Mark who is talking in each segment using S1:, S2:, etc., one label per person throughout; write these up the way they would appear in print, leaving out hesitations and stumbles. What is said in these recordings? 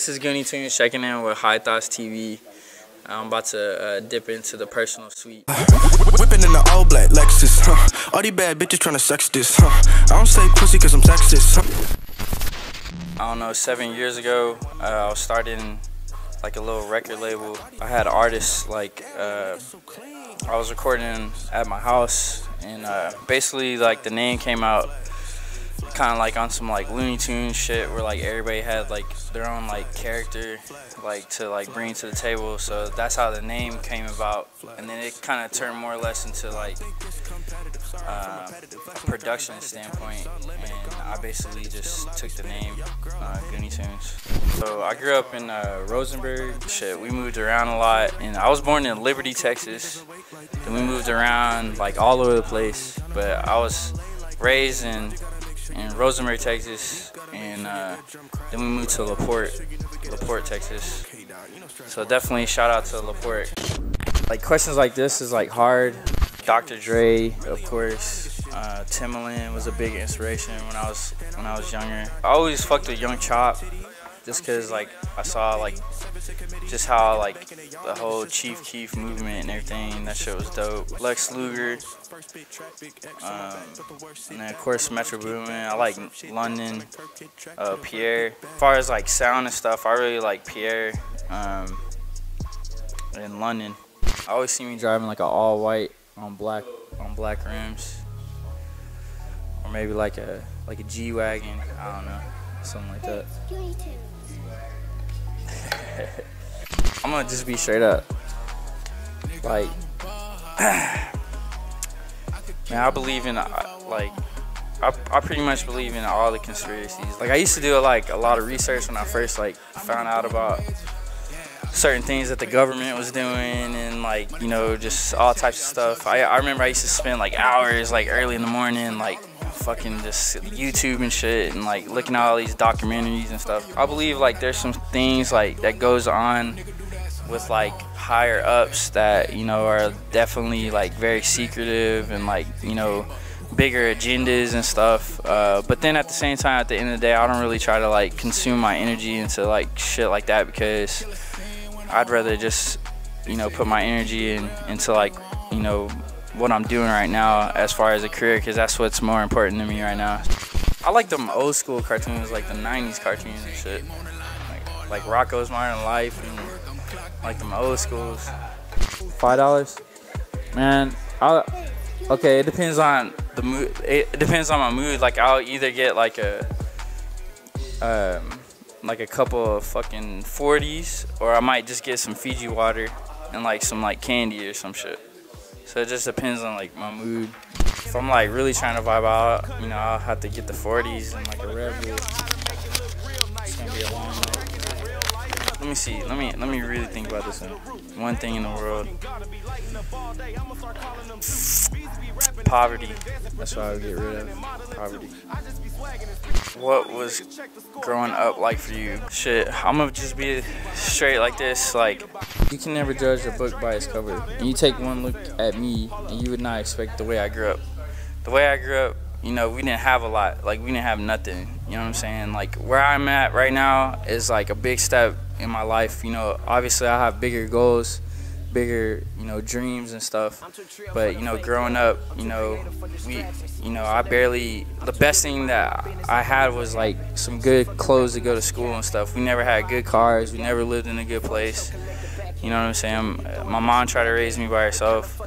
S1: This is Gooney Tunes checking in with HighThoughts TV. I'm about to dip into the Perso Sweet.
S2: Whipping in the all black Lexus, huh? All these bad bitches trying to sex this, huh? I don't say pussy cause I'm sexist, huh?
S1: I don't know, 7 years ago, I was starting like a little record label. I had artists like, I was recording at my house, and basically like the name came out kind of like on some like Looney Tunes shit where like everybody had like their own like character like to like bring to the table, so that's how the name came about. And then it kind of turned more or less into like a production standpoint, and I basically just took the name Gooney Tunes. So I grew up in Rosenberg. Shit, we moved around a lot, and I was born in Liberty, Texas, and we moved around like all over the place, but I was raised in Rosenberg, Texas, and then we moved to LaPorte, Texas. So definitely shout out to LaPorte. Like questions like this is like hard. Dr. Dre, of course. Timbaland was a big inspiration when I was younger. I always fucked with Young Chop, just cause like I saw like just how like the whole Chief Keef movement and everything, that shit was dope. Lex Luger, and then of course Metro Boomin. I like London, Pierre. As far as like sound and stuff, I really like Pierre and London. I always see me driving like an all white on black rims, or maybe like a G-Wagon. I don't know, something like that. I'm gonna just be straight up. Like, man, I believe in like I pretty much believe in all the conspiracies. Like I used to do like a lot of research when I first like found out about certain things that the government was doing, and like, you know, just all types of stuff. I remember I used to spend like hours like early in the morning like fucking just YouTube and shit, and like looking at all these documentaries and stuff. I believe like there's some things like that goes on with like higher ups that, you know, are definitely like very secretive and like, you know, bigger agendas and stuff. But then at the same time, at the end of the day, I don't really try to like consume my energy into like shit like that, because I'd rather just, you know, put my energy into like, you know, what I'm doing right now as far as a career, because that's what's more important to me right now. I like them old school cartoons, like the 90s cartoons and shit. Like Rocko's Modern Life, and like them old schools. $5? Man, okay, it depends on the mood. It depends on my mood. Like I'll either get like a couple of fucking 40s, or I might just get some Fiji water and like some like candy or some shit. So it just depends on like my mood. If I'm like really trying to vibe out, you know, I'll have to get the 40s and like a Red Bull. It's gonna be a long night. Let me see. Let me really think about this one thing in the world. Poverty. That's what I would get rid of. Poverty. What was growing up like for you? Shit, I'm gonna just be straight like this. Like, you can never judge a book by its cover. And you take one look at me, and you would not expect the way I grew up. The way I grew up, you know, we didn't have a lot. Like, we didn't have nothing. You know what I'm saying? Like, where I'm at right now is like a big step in my life. You know, obviously I have bigger goals, bigger, you know, dreams and stuff. But, you know, growing up, you know, the best thing that I had was like some good clothes to go to school and stuff. We never had good cars. We never lived in a good place. You know what I'm saying? My mom tried to raise me by herself.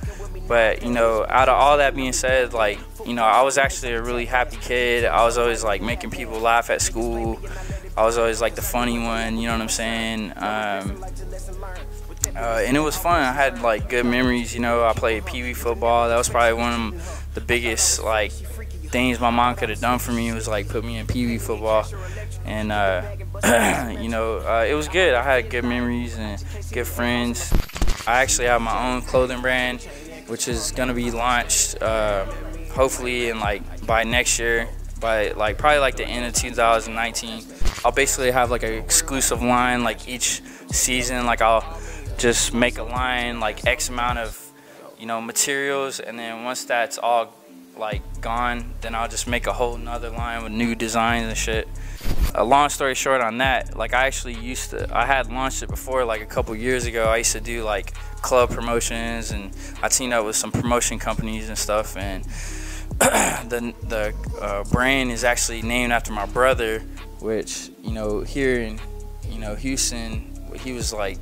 S1: But, you know, out of all that being said, like, you know, I was actually a really happy kid. I was always like making people laugh at school. I was always like the funny one, you know what I'm saying? And it was fun. I had like good memories, you know. I played pee-wee football. That was probably one of the biggest like things my mom could have done for me, was like put me in pee-wee football. And you know, it was good. I had good memories and good friends. I actually have my own clothing brand, which is gonna be launched hopefully in like by next year, by like probably like the end of 2019. I'll basically have like an exclusive line like each season. Like I'll just make a line like X amount of, you know, materials, and then once that's all like gone, then I'll just make a whole nother line with new designs and shit. a long story short on that, like I had launched it before, like a couple years ago. I used to do like club promotions, and I teamed up with some promotion companies and stuff, and the brand is actually named after my brother, which, you know, here in, you know, Houston, he was like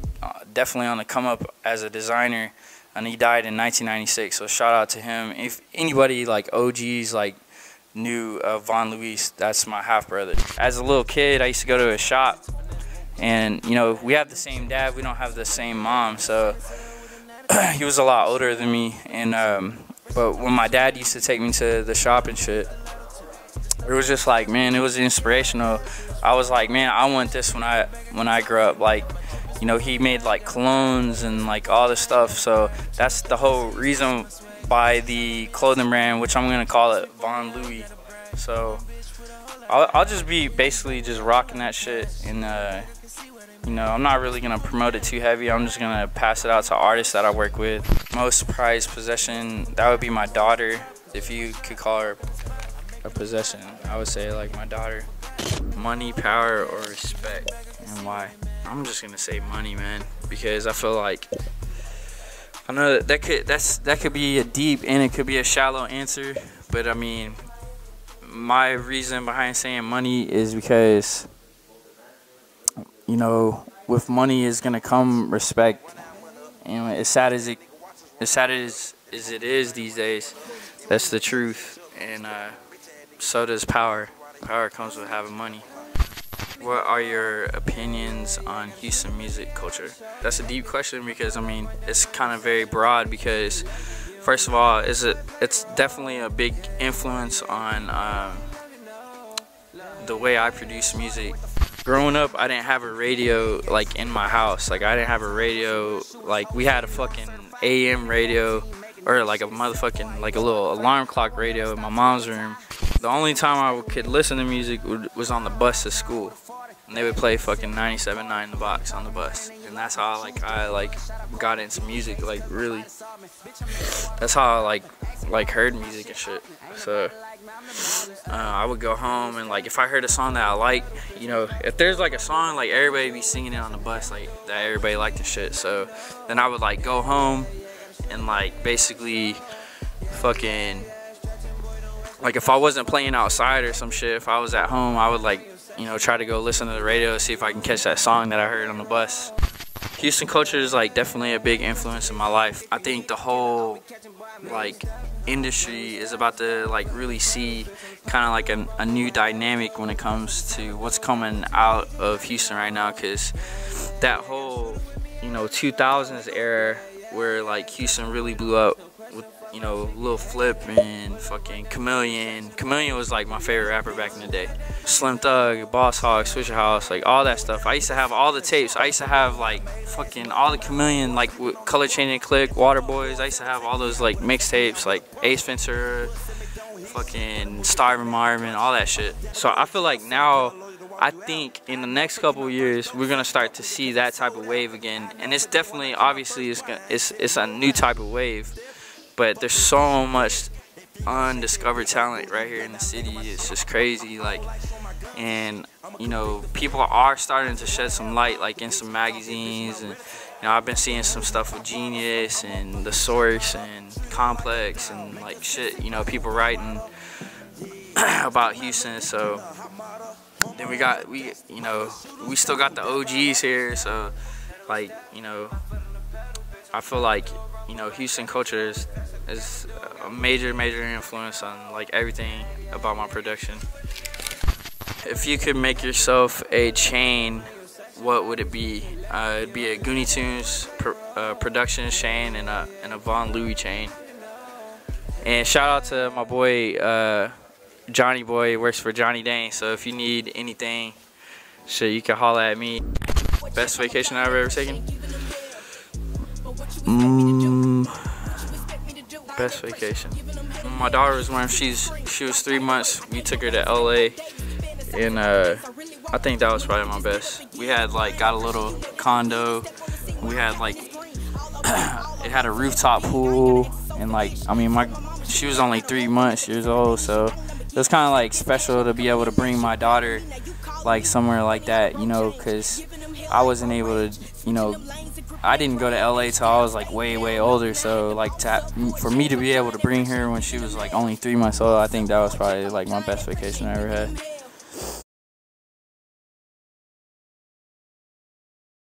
S1: definitely on the come up as a designer, and he died in 1996, so shout out to him. If anybody like OGs like knew Von Luis, that's my half brother. As a little kid, I used to go to a shop, and you know, we have the same dad, we don't have the same mom, so he was a lot older than me, and but when my dad used to take me to the shop and shit, it was just like, man, it was inspirational. I was like, man, I want this when I grow up. Like, you know, he made like colognes and like all this stuff, so that's the whole reason by the clothing brand, which I'm gonna call it Von Louis. So I'll just be basically just rocking that shit, and you know, I'm not really gonna promote it too heavy. I'm just gonna pass it out to artists that I work with. Most prized possession, that would be my daughter. If you could call her a possession, I would say like my daughter. Money, power, or respect, and why? I'm just gonna say money, man, because I feel like, I know that could be a deep and it could be a shallow answer, but I mean, my reason behind saying money is because, you know, with money is gonna come respect, and as sad as it is these days, that's the truth. And so does power. Power comes with having money. What are your opinions on Houston music culture? That's a deep question, because I mean, it's kind of very broad, because first of all, it's definitely a big influence on the way I produce music. Growing up, I didn't have a radio like in my house. Like, I didn't have a radio. Like, we had a fucking AM radio, or like a motherfucking, like a little alarm clock radio in my mom's room. The only time I could listen to music was on the bus to school, and they would play fucking 97.9 The Box on the bus, and that's how I got into music. Like, really, that's how I like heard music and shit. So I would go home, and like if I heard a song that I like, you know, if there's like a song like everybody be singing it on the bus, like that everybody liked and shit, so then I would like go home and like basically fucking, like if I wasn't playing outside or some shit, if I was at home, I would like, you know, try to go listen to the radio, see if I can catch that song that I heard on the bus. Houston culture is like definitely a big influence in my life. I think the whole like industry is about to like really see kind of like a new dynamic when it comes to what's coming out of Houston right now, because that whole, you know, 2000s era where like Houston really blew up with, you know, Lil Flip and fucking Chameleon. Chameleon was like my favorite rapper back in the day. Slim Thug, Boss Hogg, Swisher House, like all that stuff. I used to have all the tapes. I used to have like fucking all the Chameleon, like with Color Changing Click, Water Boys. I used to have all those like mixtapes, like Ace Ventura, fucking Starvin' Marvin, all that shit. So I feel like now, I think in the next couple of years, we're gonna start to see that type of wave again. And it's definitely, obviously, it's a new type of wave. But there's so much undiscovered talent right here in the city. It's just crazy, like, and you know, people are starting to shed some light, like in some magazines, and you know, I've been seeing some stuff with Genius and The Source and Complex and like shit. You know, people writing about Houston. So then we still got the OGs here. So like, you know, I feel like, you know, Houston culture is a major influence on like everything about my production. If you could make yourself a chain, what would it be? It'd be a Gooney Tunes production chain and a Von Louis chain. And shout out to my boy Johnny Boy. He works for Johnny Dane. So if you need anything, shit, you can holler at me. Best vacation I've ever taken? Best vacation. My daughter was when she was 3 months. We took her to LA, and I think that was probably my best. We had like got a little condo. We had like it had a rooftop pool, and like, I mean, she was only 3 months years old, so it was kind of like special to be able to bring my daughter like somewhere like that, you know, because I wasn't able to, you know, I didn't go to LA till I was like way older. So like for me to be able to bring her when she was like only 3 months old, I think that was probably like my best vacation I ever had.